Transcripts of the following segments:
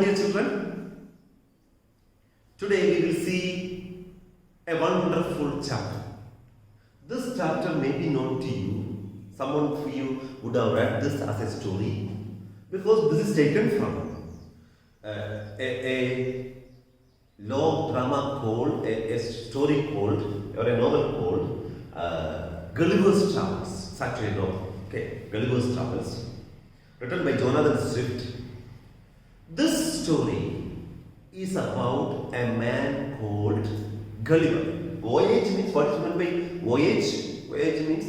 dear children, today we will see a wonderful chapter. This chapter may be known to you. Some of you would have read this as a story because this is taken from a long drama called, a story called, or a novel called Gulliver's Travels. It's actually a novel. Okay, Gulliver's Travels, written by Jonathan Swift. This story is about a man called Gulliver. Voyage means, what is meant by voyage? Voyage means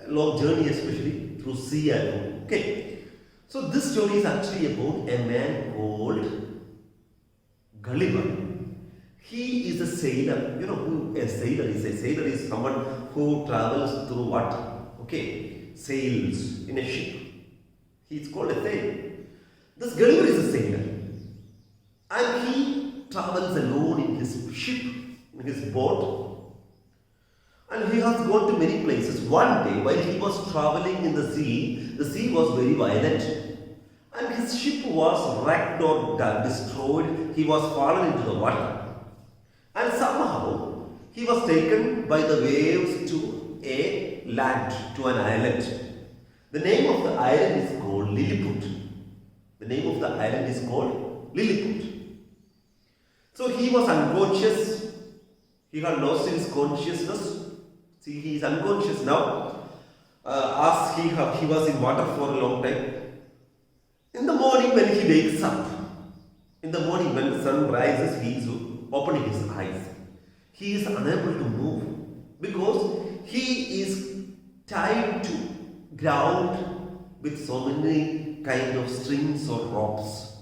long journey, especially through sea and road. Okay. So this story is actually about a man called Gulliver. He is a sailor. You know who a sailor is? A sailor is someone who travels through water. Okay. Sails in a ship. He is called a sailor. This Gulliver is a sailor. And he travels alone in his ship, in his boat. And he has gone to many places. One day, while he was traveling in the sea was very violent. And his ship was wrecked or destroyed. He was fallen into the water. And somehow, he was taken by the waves to a land, to an island. The name of the island is called Lilliput. The name of the island is called Lilliput. So he was unconscious. He had lost his consciousness. See, he is unconscious now. As he was in water for a long time. In the morning when he wakes up, in the morning when the sun rises, he is opening his eyes. He is unable to move because he is tied to ground with so many kind of strings or ropes.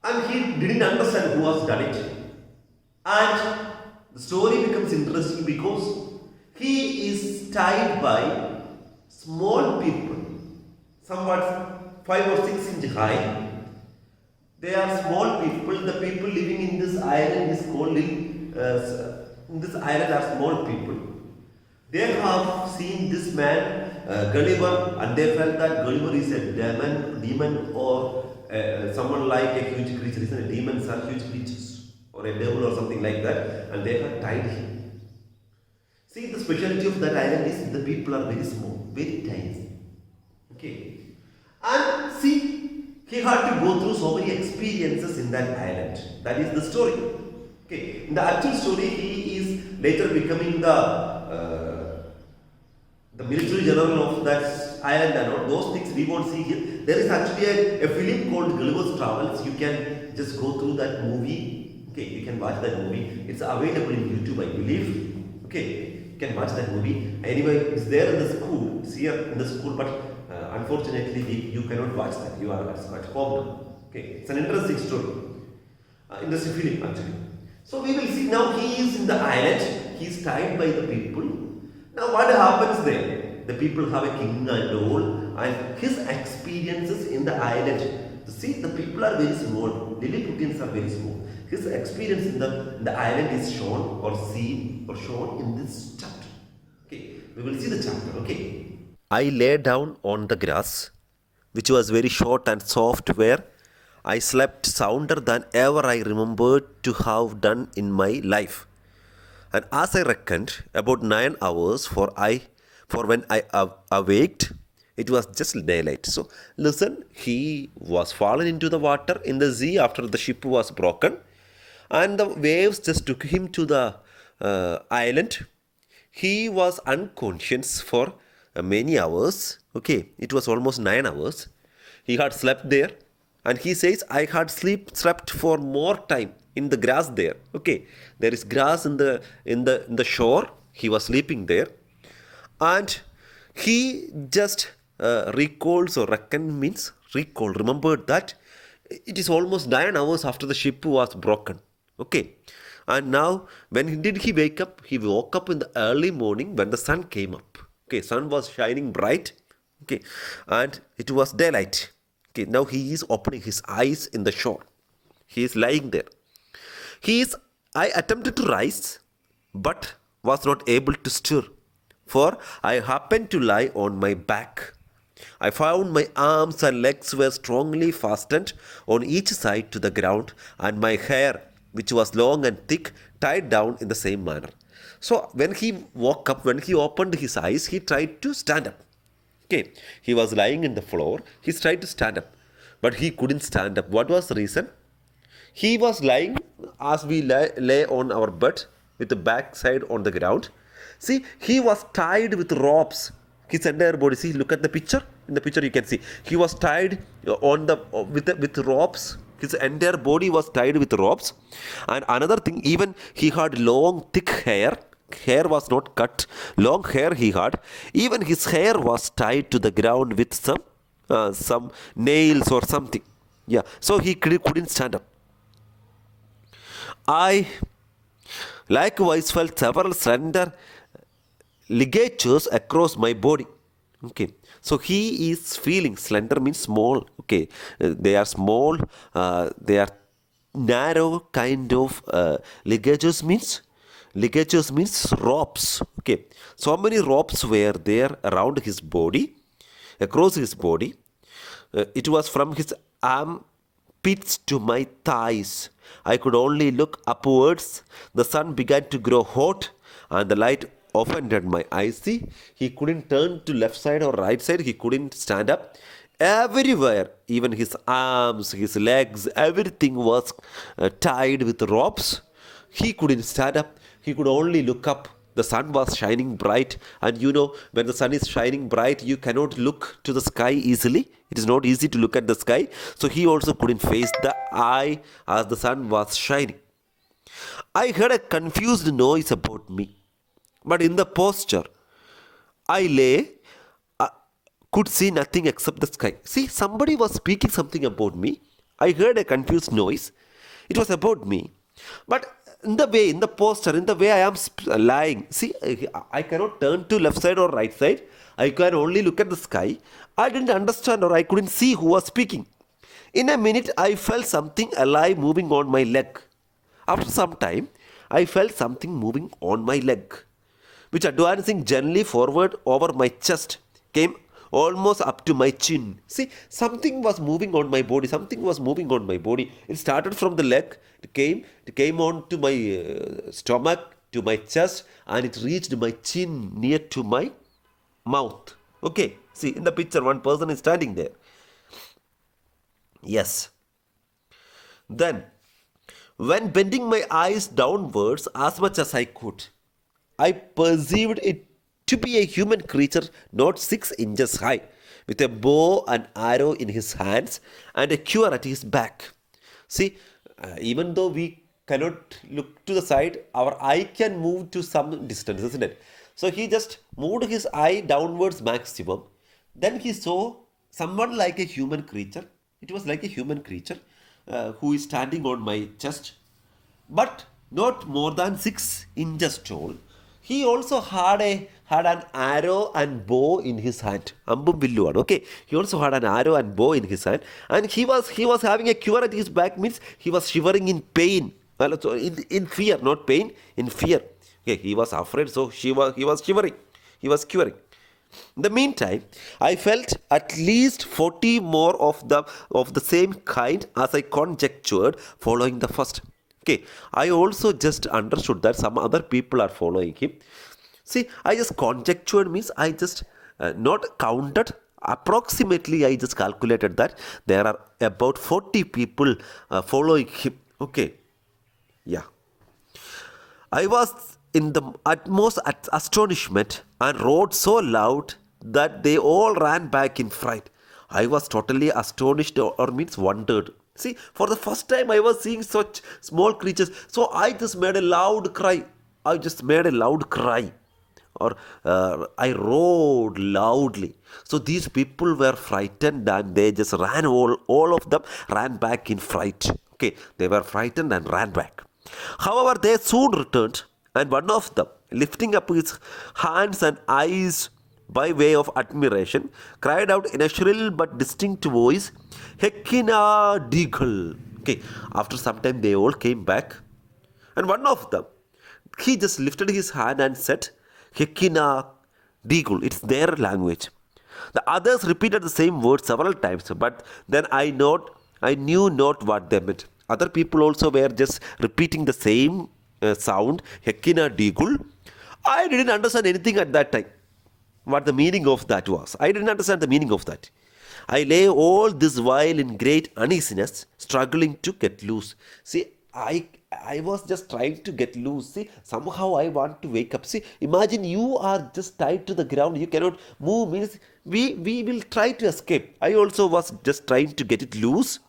And he didn't understand who has done it. And the story becomes interesting because he is tied by small people, somewhat 5 or 6 inches high. They are small people. The people living in this island is called, in this island are small people. They have seen this man, Gulliver, and they felt that Gulliver is a demon or someone like a huge creature. Isn't it? Demons are huge creatures, or a devil or something like that, and they have tied him. See, the speciality of that island is the people are very small, very tiny. Okay. And see, he had to go through so many experiences in that island. That is the story. Okay. In the actual story, he is later becoming the military general of that island and all those things we won't see here. There is actually a film called Gulliver's Travels. You can just go through that movie. Okay, you can watch that movie. It's available in YouTube, I believe. Okay, you can watch that movie. Anyway, it's there in the school. It's here in the school, but unfortunately, you cannot watch that. You are at home now. Okay, it's an interesting story. In this film, actually. So we will see now he is in the island. He is tied by the people. Now what happens there? The people have a king and all, and his experiences in the island. See, the people are very small. Lilliputians are very small. His experience in the island is shown or seen or shown in this chapter. Okay, we will see the chapter. Okay. I lay down on the grass, which was very short and soft, where I slept sounder than ever I remembered to have done in my life. And as I reckoned, about 9 hours, for when I awaked, it was just daylight. So listen, he was fallen into the water in the sea after the ship was broken, and the waves just took him to the island. He was unconscious for many hours. Okay, it was almost 9 hours. He had slept there, and he says, I had slept for more time in the grass there. Okay, there is grass in the shore. He was sleeping there, and he just remembered that it is almost 9 hours after the ship was broken. Okay, and now when did he wake up? He woke up in the early morning when the sun came up. Okay, sun was shining bright. Okay, and it was daylight. Okay, now he is opening his eyes in the shore. He is lying there. I attempted to rise, but was not able to stir, for I happened to lie on my back. I found my arms and legs were strongly fastened on each side to the ground, and my hair, which was long and thick, tied down in the same manner. So when he woke up, when he opened his eyes, he tried to stand up. Okay, he was lying in the floor. He tried to stand up, but he couldn't stand up. What was the reason? He was lying as we lay on our bed with the backside on the ground. See, he was tied with ropes. His entire body. See, look at the picture. In the picture, you can see he was tied on the with ropes. His entire body was tied with ropes. And another thing, even he had long, thick hair. Hair was not cut. Long hair he had. Even his hair was tied to the ground with some nails or something. Yeah. So he couldn't stand up. I likewise felt several slender ligatures across my body. Okay, so he is feeling slender means small. Okay, they are small. They are narrow kind of ligatures means ropes. Okay, so many ropes were there around his body, across his body. It was from his armpits to my thighs. I could only look upwards. The sun began to grow hot, and the light offended my eyes. See, he couldn't turn to left side or right side. He couldn't stand up. Everywhere, even his arms, his legs, everything was tied with ropes. He couldn't stand up. He could only look up. The sun was shining bright, and you know, when the sun is shining bright, you cannot look to the sky easily. It is not easy to look at the sky. So he also couldn't face the eye as the sun was shining. I heard a confused noise about me, but in the posture I lay, uh, could see nothing except the sky. See, somebody was speaking something about me. I heard a confused noise. It was about me. But in the posture, in the way I am lying, see, I cannot turn to left side or right side. I can only look at the sky. I didn't understand or I couldn't see who was speaking. In a minute, I felt something alive moving on my leg. After some time, I felt something moving on my leg, which advancing gently forward over my chest came almost up to my chin. See, something was moving on my body. Something was moving on my body. It started from the leg. It came on to my stomach, to my chest, and it reached my chin near to my mouth. Okay, see, in the picture, one person is standing there. Yes. Then, when bending my eyes downwards as much as I could, I perceived it to be a human creature not 6 inches high, with a bow and arrow in his hands and a cure at his back. See, even though we cannot look to the side, our eye can move to some distance, isn't it? So he just moved his eye downwards maximum. Then he saw someone like a human creature. It was like a human creature who is standing on my chest, but not more than 6 inches tall. He also had an arrow and bow in his hand. Ambum villuan. Okay. He also had an arrow and bow in his hand, and he was having a cure at his back. Means he was shivering in pain. Well, so in fear, not pain, in fear. Okay. He was afraid, so he was shivering. He was curing. In the meantime, I felt at least 40 more of the same kind as I conjectured following the first. Okay, I also just understood that some other people are following him. See, I just conjectured means I just not counted. Approximately, I just calculated that there are about 40 people following him. Okay, yeah. I was in the utmost astonishment and roared so loud that they all ran back in fright. I was totally astonished or means wondered. See, for the first time I was seeing such small creatures. So I just made a loud cry. Or I roared loudly. So these people were frightened and they just ran, all of them ran back in fright. Okay, they were frightened and ran back. However, they soon returned, and one of them, lifting up his hands and eyes by way of admiration, cried out in a shrill but distinct voice, Hekina Deagle. Okay, after some time they all came back, and one of them, he just lifted his hand and said, Hekina Deagle. It's their language. The others repeated the same word several times, but then I knew not what they meant. Other people also were just repeating the same sound, Hekina Digul. I didn't understand anything at that time. What the meaning of that was. I didn't understand the meaning of that. I lay all this while in great uneasiness, struggling to get loose. See, I was just trying to get loose. See, somehow I want to wake up. See, imagine you are just tied to the ground. You cannot move. Means we will try to escape. I also was just trying to get it loose.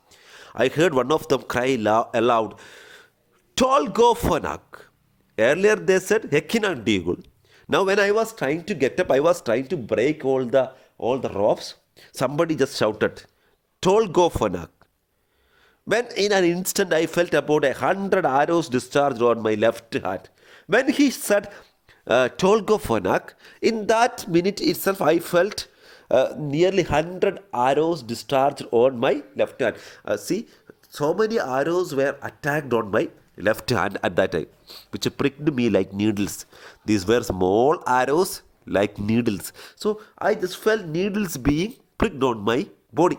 I heard one of them cry aloud, Tolgofanak. Earlier they said Hekinan Digul. Now when I was trying to get up, I was trying to break all the ropes. Somebody just shouted, Tolgofanak. When in an instant I felt about 100 arrows discharged on my left hand. When he said Tolgofanak, in that minute itself I felt nearly 100 arrows discharged on my left hand. See, so many arrows were attacked on my left hand at that time, which pricked me like needles. These were small arrows like needles. So I just felt needles being pricked on my body.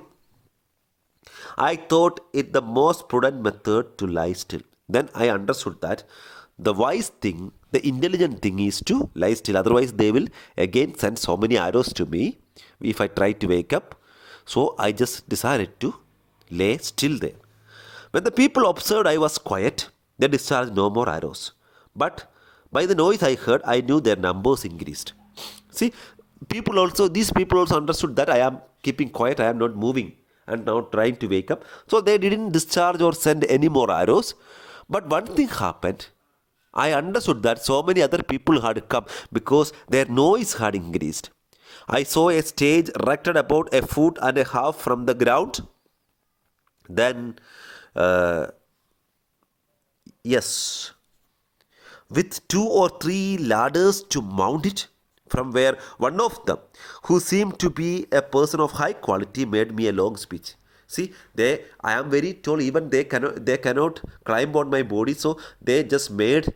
I thought it the most prudent method to lie still. Then I understood that the wise thing, the intelligent thing is to lie still. Otherwise, they will again send so many arrows to me if I try to wake up. So I just decided to lay still there. When the people observed I was quiet, they discharged no more arrows. But by the noise I heard, I knew their numbers increased. See, these people also understood that I am keeping quiet, I am not moving and now trying to wake up. So they didn't discharge or send any more arrows. But one thing happened. I understood that so many other people had come because their noise had increased. I saw a stage erected about a foot and a half from the ground. Then, yes, with 2 or 3 ladders to mount it, from where one of them, who seemed to be a person of high quality, made me a long speech. See, I am very tall, even they cannot climb on my body, so they constructed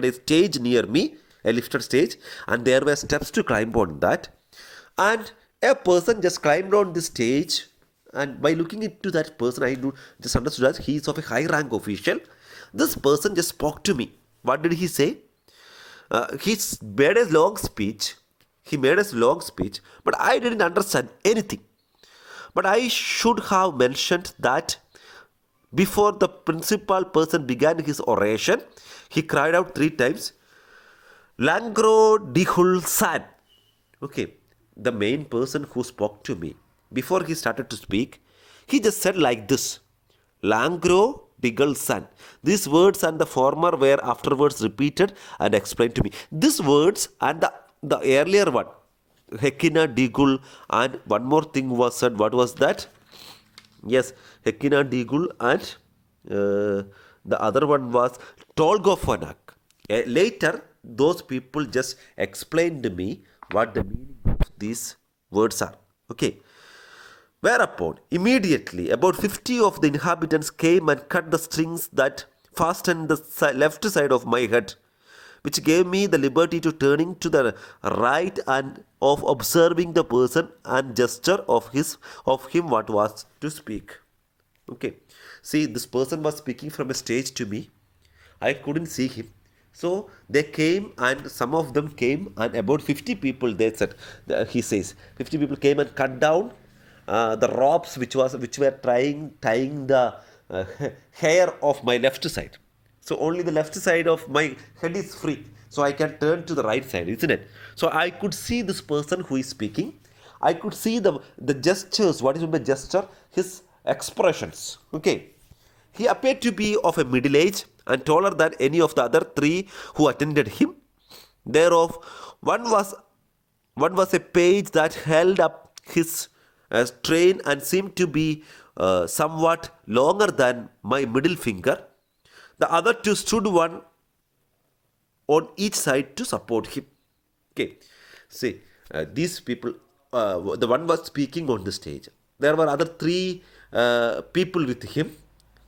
a stage near me, a lifted stage, and there were steps to climb on that. And a person just climbed on the stage, and by looking into that person, I just understood that he is of a high rank official. This person just spoke to me. What did he say? He made a long speech. But I didn't understand anything. But I should have mentioned that before the principal person began his oration, he cried out 3 times, Langro Dihul San. Okay, the main person who spoke to me, before he started to speak, he just said like this, Langro Diggle San. These words and the former were afterwards repeated and explained to me. These words and the earlier one, Hekina Digul, and one more thing was said. What was that? Yes, Hekina Digul, and the other one was Tolgofanak. Later, those people just explained to me what the meaning of these words are. Okay. Whereupon, immediately, about 50 of the inhabitants came and cut the strings that fastened the left side of my head, which gave me the liberty to turning to the right and of observing the person and gesture of him what was to speak. Okay. See, this person was speaking from a stage to me. I couldn't see him. So they came, and some of them came, and about 50 people, they said, he says, 50 people came and cut down the ropes which were tying the hair of my left side. So only the left side of my head is free. So I can turn to the right side, isn't it? So I could see this person who is speaking. I could see the gestures. What is the gesture? His expressions. Okay. He appeared to be of a middle age and taller than any of the other 3 who attended him. Thereof, one was a page that held up his train and seemed to be somewhat longer than my middle finger. The other 2 stood one on each side to support him. Okay, see, these people, the one was speaking on the stage. There were other 3 people with him.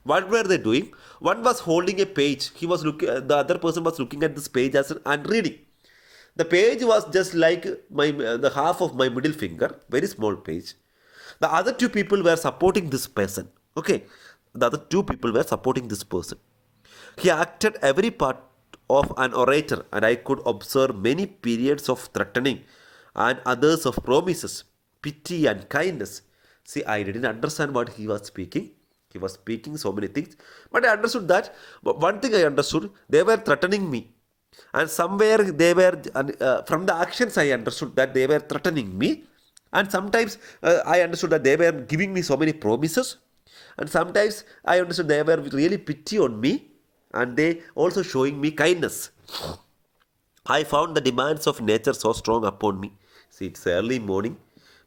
What were they doing? One was holding a page. The other person was looking at this page and reading. The page was just like the half of my middle finger, very small page. The other two people were supporting this person. Okay, the other two people were supporting this person. He acted every part of an orator, and I could observe many periods of threatening and others of promises, pity, and kindness. See, I didn't understand what he was speaking. He was speaking so many things, but I understood that. But one thing I understood, they were threatening me. And somewhere they were, from the actions, I understood that they were threatening me. And sometimes I understood that they were giving me so many promises. And sometimes I understood they were really pity on me. And they also showing me kindness. I found the demands of nature so strong upon me. See, it's early morning.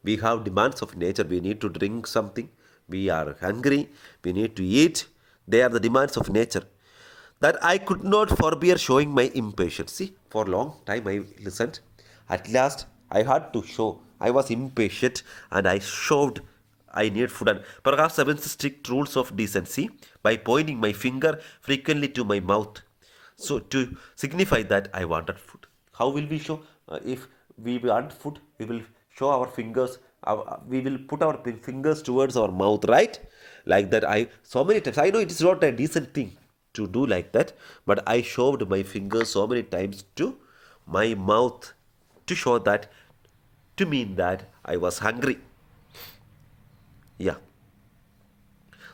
We have demands of nature. We need to drink something. We are hungry. We need to eat. They are the demands of nature. That I could not forbear showing my impatience. See, for a long time I listened. At last, I had to show. I was impatient and I showed I need food, and perhaps seven strict rules of decency by pointing my finger frequently to my mouth. So, to signify that I wanted food. How will we show? If we want food, we will show our fingers. We will put our fingers towards our mouth, right? Like that. I so many times. I know it is not a decent thing to do like that, but I showed my fingers so many times to my mouth to show that, to mean that I was hungry. Yeah.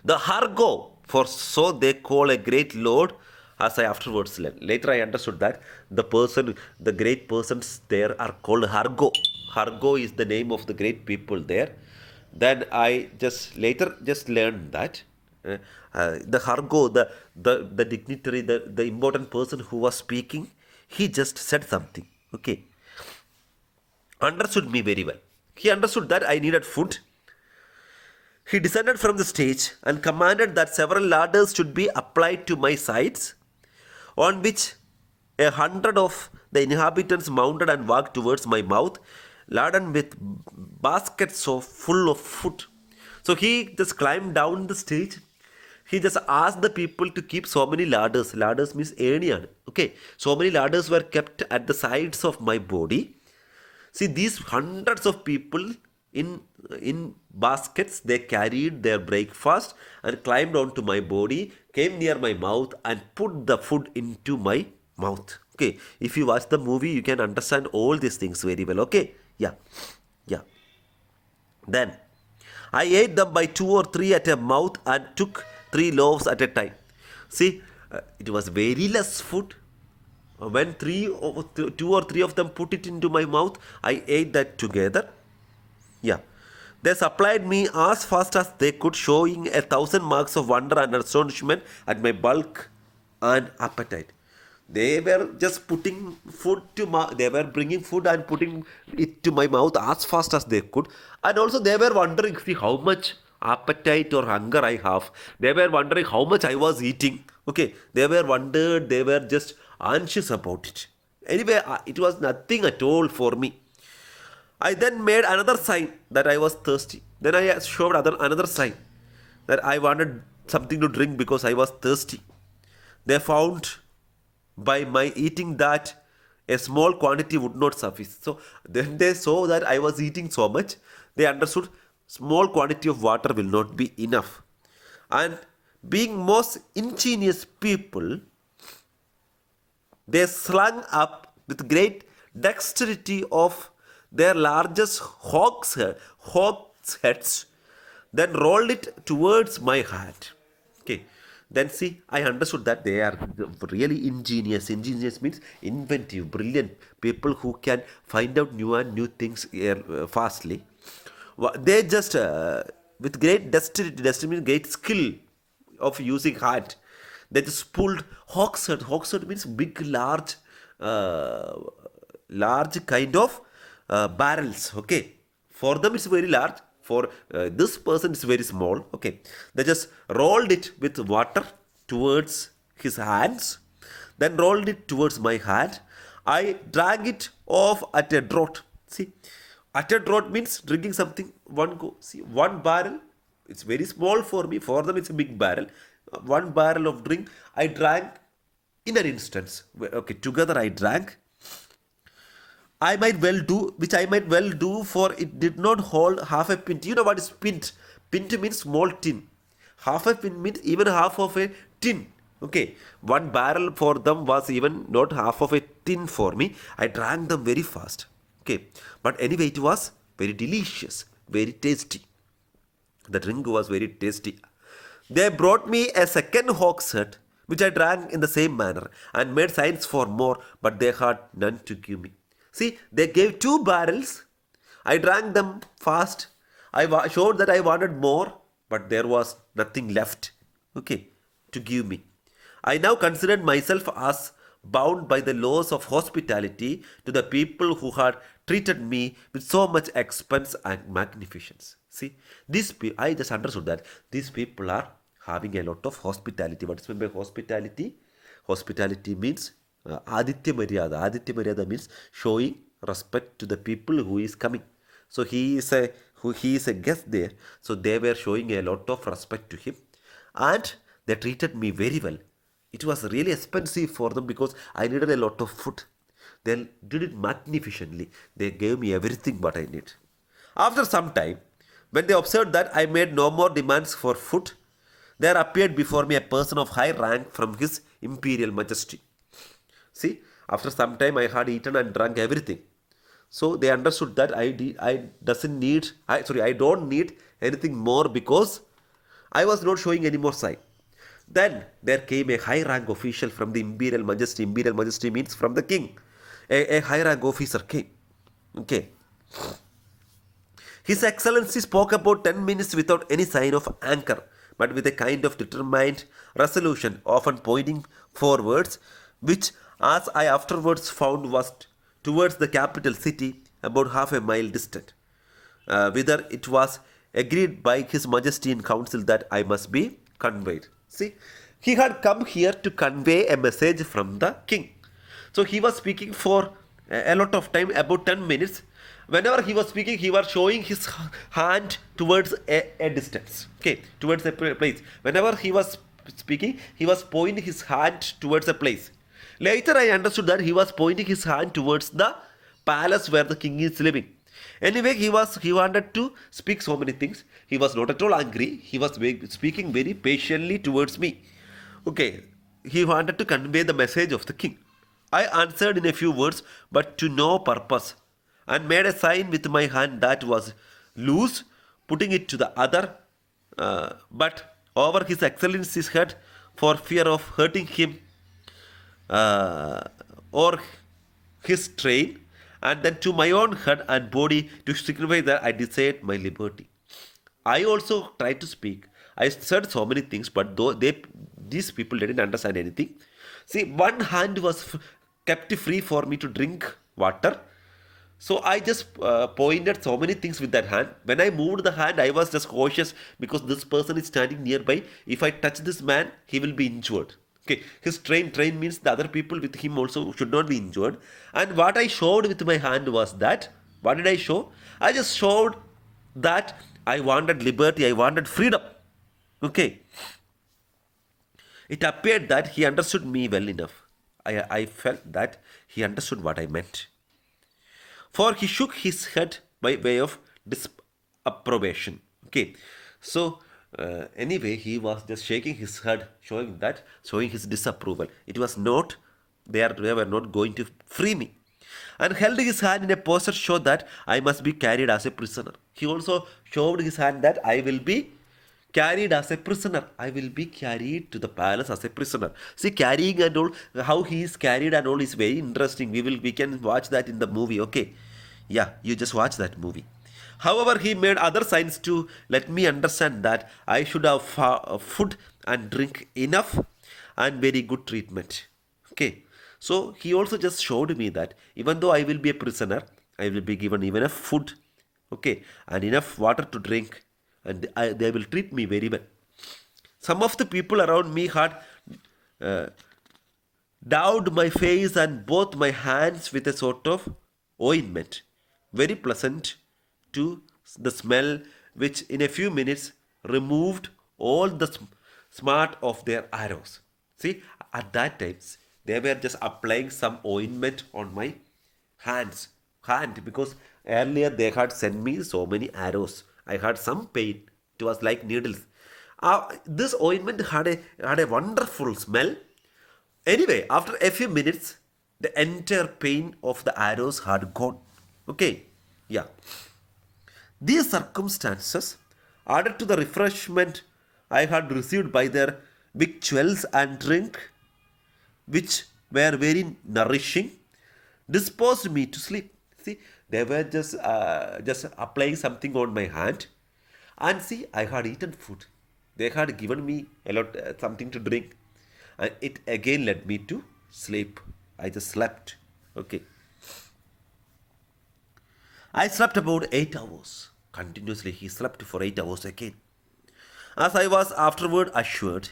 The Hargo, for so they call a great lord, as I afterwards learned. Later I understood that the great persons there are called Hargo. Hargo is the name of the great people there. Then I just later just learned that the Hargo, the dignitary, the important person who was speaking, he just said something. Okay. Understood me very well. He understood that I needed food. He descended from the stage and commanded that several ladders should be applied to my sides, on which 100 of the inhabitants mounted and walked towards my mouth, laden with baskets so full of food. So he just climbed down the stage. He just asked the people to keep so many ladders. Ladders means eniyan. Okay, so many ladders were kept at the sides of my body. See, these hundreds of people in baskets, they carried their breakfast and climbed onto my body, came near my mouth and put the food into my mouth. Okay, if you watch the movie, you can understand all these things very well. Okay, yeah. Then I ate them by 2 or 3 at a mouth and took 3 loaves at a time. See, it was very less food. When 2 or 3 of them put it into my mouth, I ate that together. Yeah. They supplied me as fast as they could, showing 1,000 marks of wonder and astonishment at my bulk and appetite. They were just putting food they were bringing food and putting it to my mouth as fast as they could. And also they were wondering, see, how much appetite or hunger I have. They were wondering how much I was eating. Okay. They were just anxious about it. Anyway, it was nothing at all for me. I then made another sign that I was thirsty. Then I showed another sign that I wanted something to drink because I was thirsty. They found by my eating that a small quantity would not suffice. So then they saw that I was eating so much, they understood small quantity of water will not be enough. And being most ingenious people, they slung up with great dexterity of their largest hogsheads, then rolled it towards my hand. Okay. Then see, I understood that they are really ingenious. Ingenious means inventive, brilliant people who can find out new things fastly. They just, with great dexterity means great skill of using hand, they just pulled hogshead. Hogshead means big, large kind of barrels. Okay, for them it's very large. For this person it's very small. Okay, they just rolled it with water towards his hands, then rolled it towards my hand. I drank it off at a draught. See, at a draught means drinking something one go. See, one barrel, it's very small for me. For them it's a big barrel. One barrel of drink I drank in an instance. Okay, together I drank. I might well do, which I might well do, for it did not hold half a pint. You know what is pint? Pint means small tin. Half a pint means even half of a tin. Okay, one barrel for them was even not half of a tin for me. I drank them very fast. Okay, but anyway, it was very delicious, very tasty. The drink was very tasty. They brought me a second hogshead, which I drank in the same manner, and made signs for more, but they had none to give me. See, they gave 2 barrels. I drank them fast. I showed that I wanted more, but there was nothing left, okay, to give me. I now considered myself as bound by the laws of hospitality to the people who had treated me with so much expense and magnificence. See, I just understood that these people are having a lot of hospitality. What is meant by hospitality? Hospitality means Aditya Maryada. Aditya Maryada means showing respect to the people who is coming. So he is a guest there. So they were showing a lot of respect to him, and they treated me very well. It was really expensive for them because I needed a lot of food. They did it magnificently. They gave me everything what I need. After some time, when they observed that I made no more demands for food, there appeared before me a person of high rank from his imperial majesty. See, after some time I had eaten and drunk everything. So they understood that I don't need anything more because I was not showing any more sign. Then there came a high rank official from the imperial majesty. Imperial majesty means from the king. A high rank officer came. Okay. His Excellency spoke about 10 minutes without any sign of anger, but with a kind of determined resolution, often pointing forwards, which, as I afterwards found, was towards the capital city, about half a mile distant, whither it was agreed by His Majesty in council that I must be conveyed. See, he had come here to convey a message from the king. So he was speaking for a lot of time, about 10 minutes. Whenever he was speaking, he was showing his hand towards a distance, okay, towards a place. Whenever he was speaking, he was pointing his hand towards a place. Later, I understood that he was pointing his hand towards the palace where the king is living. Anyway, he wanted to speak so many things. He was not at all angry. He was speaking very patiently towards me. Okay, he wanted to convey the message of the king. I answered in a few words, but to no purpose, and made a sign with my hand that was loose, putting it to the other, but over His Excellency's head, for fear of hurting him uh, or his train, and then to my own head and body to signify that I desired my liberty. I also tried to speak. I said so many things, but though these people didn't understand anything. See, one hand was kept free for me to drink water. So I just pointed so many things with that hand. When I moved the hand, I was just cautious because this person is standing nearby. If I touch this man, he will be injured. Okay, his train means the other people with him also should not be injured. And what I showed with my hand was that, what did I show? I just showed that I wanted liberty, I wanted freedom. Okay. It appeared that he understood me well enough. I felt that he understood what I meant. For he shook his head by way of disapprobation. Okay. So, anyway, he was just shaking his head, showing his disapproval. It was not, they were not going to free me. And held his hand in a posture show that I must be carried as a prisoner. He also showed his hand that I will be carried as a prisoner. I will be carried to the palace as a prisoner. See, carrying and all, how he is carried and all is very interesting. We can watch that in the movie. Okay, yeah, you just watch that movie. However, he made other signs to let me understand that I should have food and drink enough and very good treatment. Okay, so he also just showed me that even though I will be a prisoner, I will be given enough food, okay, and enough water to drink, and they will treat me very well. Some of the people around me had uh, daubed my face and both my hands with a sort of ointment, very pleasant to the smell, which in a few minutes removed all the smart of their arrows. See, at that time, they were just applying some ointment on my hands. hand because earlier they had sent me so many arrows. I had some pain. It was like needles. This ointment had a wonderful smell. Anyway, after a few minutes, the entire pain of the arrows had gone. Okay, yeah. These circumstances, added to the refreshment I had received by their victuals and drink, which were very nourishing, disposed me to sleep. See, they were just applying something on my hand, and see, I had eaten food. They had given me a lot something to drink, and it again led me to sleep. I just slept. Okay. I slept about 8 hours. Continuously, he slept for 8 hours again. As I was afterward assured,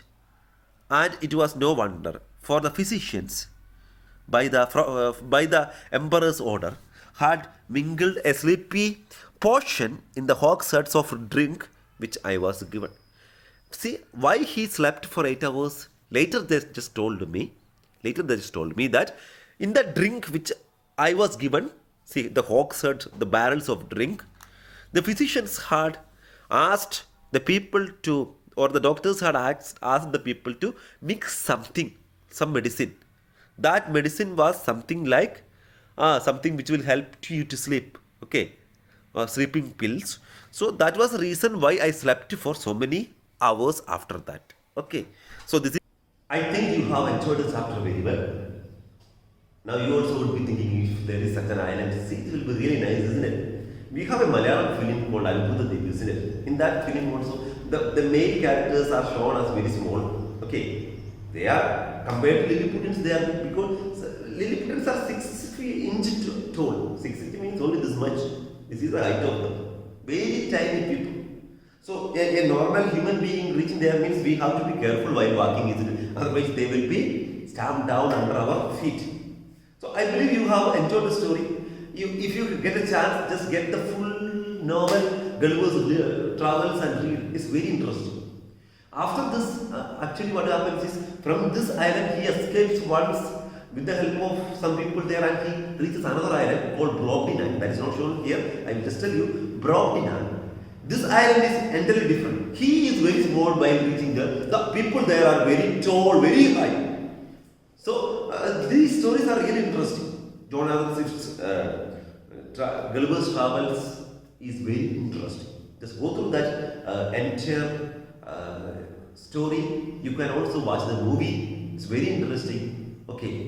and it was no wonder, for the physicians, by the emperor's order, had mingled a sleepy portion in the hogsheads of drink which I was given. See why he slept for 8 hours. Later they just told me. Later they just told me that in the drink which I was given, see the hogshead, the barrels of drink, the physicians had asked the people to, or the doctors had asked the people to mix something, some medicine. That medicine was something like something which will help you to sleep. Okay, sleeping pills. So that was the reason why I slept for so many hours after that. Okay, so this is. I think you have enjoyed the chapter very well. Now you also would be thinking if there is such an island, see, it will be really nice, isn't it? We have a Malayalam film called Albudhadevi, isn't it? In that film also, the main characters are shown as very small. Okay, they are compared to Lilliputians, they are big because Lilliputians are 6 inch tall. 6 inch means only this much. This is the height of them. Very tiny people. So a normal human being reaching there means we have to be careful while walking, isn't it? Otherwise they will be stamped down under our feet. So I believe you have enjoyed the story. If you get a chance, just get the full novel, Gulliver's Travels and read. It's very interesting. After this, actually what happens is, from this island he escapes once with the help of some people there and he reaches another island called Brobdingnag. That is not shown here. I will just tell you, Brobdingnag. This island is entirely different. He is very small while reaching there. The people there are very tall, very high. So these stories are really interesting. John Allen Swift's Gulliver's Travels is very interesting. Just go through that entire story. You can also watch the movie. It's very interesting. Okay.